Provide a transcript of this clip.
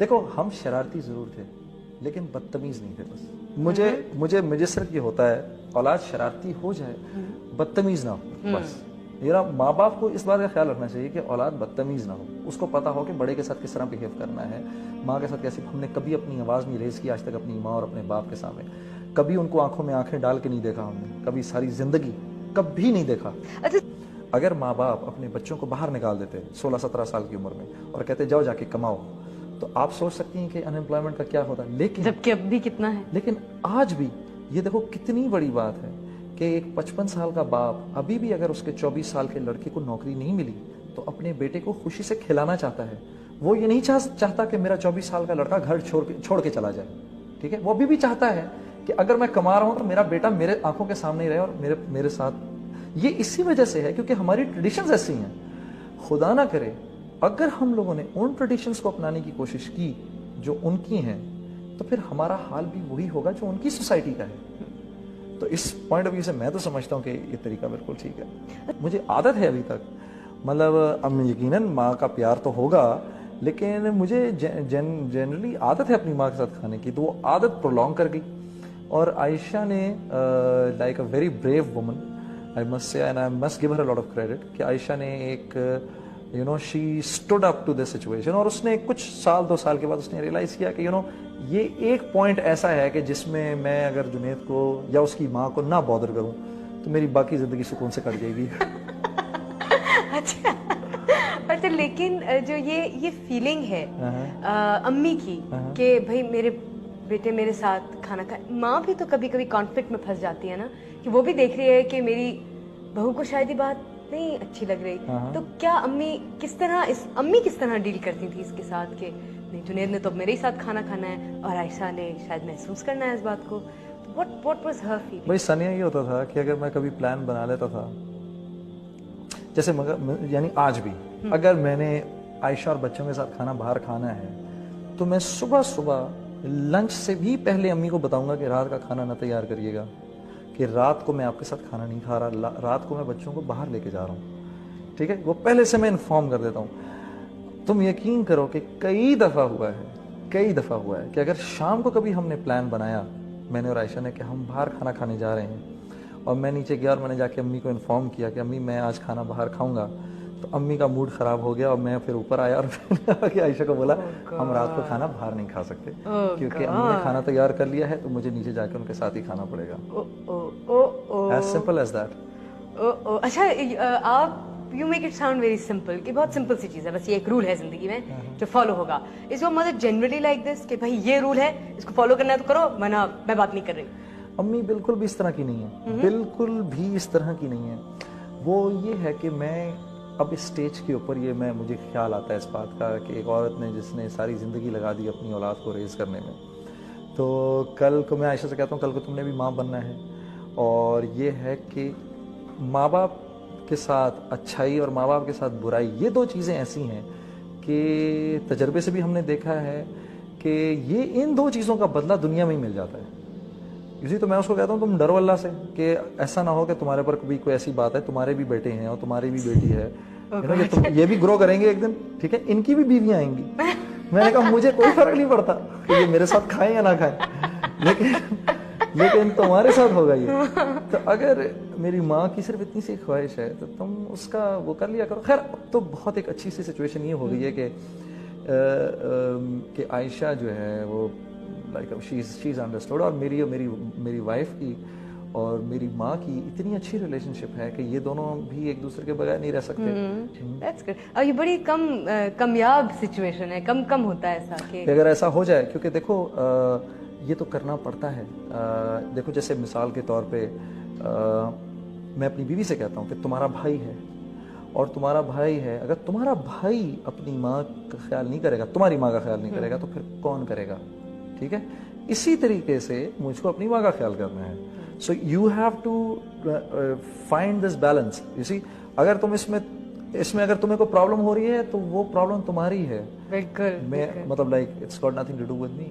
دیکھو ہم شرارتی ضرور تھے لیکن بدتمیز نہیں تھے. بس مجھے صرف یہ ہوتا ہے اولاد شرارتی ہو جائے بدتمیز نہ ہو. بس میرا ماں باپ کو اس بات کا خیال رکھنا چاہیے کہ اولاد بدتمیز نہ ہو. اس کو پتا ہو کہ بڑے کے ساتھ کس طرح بہیو کرنا ہے, ماں کے ساتھ کیسے. ہم نے کبھی اپنی آواز نہیں ریز کی آج تک اپنی ماں اور اپنے باپ کے سامنے. کبھی ان کو آنکھوں میں آنکھیں ڈال کے نہیں دیکھا ہم نے, کبھی ساری زندگی کبھی نہیں دیکھا. اگر ماں باپ اپنے بچوں کو باہر نکال دیتے 16-17 سال کی عمر میں اور کہتے جاؤ جا کے کماؤ, تو آپ سوچ سکتی ہیں کہ ان امپلائمنٹ کا کیا ہوتا ہے. لیکن جبکہ اب بھی کتنا ہے. لیکن آج بھی یہ دیکھو کتنی بڑی بات ہے کہ ایک 55 سال کا باپ ابھی بھی اگر اس کے 24 سال کے لڑکے کو نوکری نہیں ملی تو اپنے بیٹے کو خوشی سے کھلانا چاہتا ہے. وہ یہ نہیں چاہتا کہ میرا 24 سال کا لڑکا گھر چھوڑ کے چلا جائے. ٹھیک ہے, وہ ابھی بھی چاہتا ہے کہ اگر میں کما رہا ہوں تو میرا بیٹا میرے آنکھوں کے سامنے ہی رہے اور میرے ساتھ. یہ اسی وجہ سے ہے کیونکہ ہماری ٹریڈیشنز ایسی ہیں. خدا نہ کرے اگر ہم لوگوں نے ان ٹریڈیشنز کو اپنانے کی کوشش کی جو ان کی ہیں تو پھر ہمارا حال بھی وہی ہوگا جو ان کی سوسائٹی کا ہے. تو اس پوائنٹ آف ویو سے میں تو سمجھتا ہوں کہ یہ طریقہ بالکل ٹھیک ہے. مجھے عادت ہے ابھی تک, مطلب اب یقیناً ماں کا پیار تو ہوگا لیکن مجھے جنرلی عادت ہے اپنی ماں کے ساتھ کھانے کی, تو وہ عادت پرولونگ کر گئی. اور عائشہ نے like a very brave woman I must say, and I must give her a lot of credit, کہ عائشہ نے ایک she stood up to this situation. اور اس نے کچھ سال 2 سال کے بعد اس نے ریئلائز کیا کہ یہ ایک پوائنٹ ایسا ہے کہ جس میں میں اگر جنید کو یا اس کی ماں کو نہ بادر کروں تو میری باقی زندگی سکون سے کٹ جائے گی. اچھا لیکن جو یہ فیلنگ ہے امی کی کہ بھائی میرے بیٹے میرے ساتھ کھانا کھائے, ماں بھی تو کبھی کبھی کانفلکٹ میں پھنس جاتی ہے نا, کہ وہ بھی دیکھ رہی ہے کہ میری بہو کو شاید یہ بات نہیں اچھی لگ رہی. تو کیا امی کس طرح ڈیل کرتی تھی اس کے ساتھ کہ نہیں جنید نے تو میرے ہی ساتھ کھانا کھانا ہے اور عائشہ نے شاید محسوس کرنا ہے اس بات کو. What was her feeling? بھائی سنیا یہ ہوتا تھا کہ اگر میں کبھی پلان بنا لیتا تھا, جیسے یعنی آج بھی اگر میں نے عائشہ اور بچوں کے ساتھ کھانا باہر کھانا ہے تو میں صبح لنچ سے بھی پہلے امی کو بتاؤں گا کہ رات کا کھانا نہ تیار کریے گا, کہ رات کو میں آپ کے ساتھ کھانا نہیں کھا رہا, رات کو میں بچوں کو باہر لے کے جا رہا ہوں. ٹھیک ہے, وہ پہلے سے میں انفارم کر دیتا ہوں. تم یقین کرو کہ کئی دفعہ ہوا ہے کہ اگر شام کو کبھی ہم نے پلان بنایا میں نے اور عائشہ نے کہ ہم باہر کھانا کھانے جا رہے ہیں اور میں نیچے گیا اور میں نے جا کے امی کو انفارم کیا کہ امی میں آج کھانا باہر کھاؤں گا, تو امی کا موڈ خراب ہو گیا اور میں پھر اوپر آیا اور کہ عائشہ کو بولا ہم رات کو کھانا باہر نہیں کھا سکتے کیونکہ امی نے کھانا تیار کر لیا ہے تو مجھے نیچے جا کے ان کے ساتھ ہی کھانا پڑے گا. as simple as that. اچھا آپ you make it sound very simple کہ بہت سمپل سی چیز ہے, بس یہ ایک رول ہے زندگی میں جو فالو ہوگا. Is your mother generally like this کہ بھائی یہ رول ہے اس کو فالو کرنا ہے تو کرو ورنہ میں بات نہیں کر رہی؟ امی بالکل بھی اس طرح کی نہیں ہے, بالکل بھی اس طرح کی نہیں ہے. وہ یہ ہے کہ میں اب اس سٹیج کے اوپر مجھے خیال آتا ہے اس بات کا کہ ایک عورت نے جس نے ساری زندگی لگا دی اپنی اولاد کو ریز کرنے میں, تو کل کو میں عائشہ سے کہتا ہوں کل کو تم نے بھی ماں بننا ہے. اور یہ ہے کہ ماں باپ کے ساتھ اچھائی اور ماں باپ کے ساتھ برائی یہ 2 چیزیں ایسی ہیں کہ تجربے سے بھی ہم نے دیکھا ہے کہ یہ ان 2 چیزوں کا بدلہ دنیا میں ہی مل جاتا ہے. اسی تو میں اس کو کہتا ہوں تم ڈرو اللہ سے کہ ایسا نہ ہو کہ تمہارے پر بھی کوئی ایسی بات ہے, تمہارے بھی بیٹے ہیں اور تمہاری بھی بیٹی ہے, یہ بھی گرو کریں گے ایک دن. ٹھیک ہے, ان کی بھی بیویاں آئیں گی. میں نے کہا مجھے کوئی فرق نہیں پڑتا کہ یہ میرے ساتھ کھائیں یا نہ کھائیں, لیکن تمہارے ساتھ ہوگا یہ. تو اگر میری ماں کی صرف اتنی سی خواہش ہے تو تم اس کا وہ کر لیا کرو. خیر اب تو بہت ایک اچھی سی سچویشن یہ ہو گئی ہے کہ عائشہ جو ہے وہ لائک شی از انڈرسٹوڈ, اور میری وائف کی اور میری ماں کی اتنی اچھی ریلیشن شپ ہے کہ یہ دونوں بھی ایک دوسرے کے بغیر نہیں رہ سکتے. That's good. اور یہ بڑی کمیاب سچویشن ہے, کم ہوتا ہے ایسا کہ اگر ایسا ہو جائے, کیونکہ دیکھو یہ تو کرنا پڑتا ہے. دیکھو جیسے مثال کے طور پہ میں اپنی بیوی سے کہتا ہوں کہ تمہارا بھائی ہے اور تمہارا بھائی ہے, اگر تمہارا بھائی اپنی ماں کا خیال نہیں کرے گا, تمہاری ماں کا خیال نہیں کرے گا, تو پھر کون کرے گا؟ ٹھیک ہے, اسی طریقے سے مجھ کو اپنی ماں کا خیال کرنا ہے. So you have to find this balance. You see, اگر تم اس میں اگر تمہیں کوئی پرابلم ہو رہی ہے تو وہ پرابلم تمہاری ہے. بالکل میں مطلب like it's got nothing to do with me.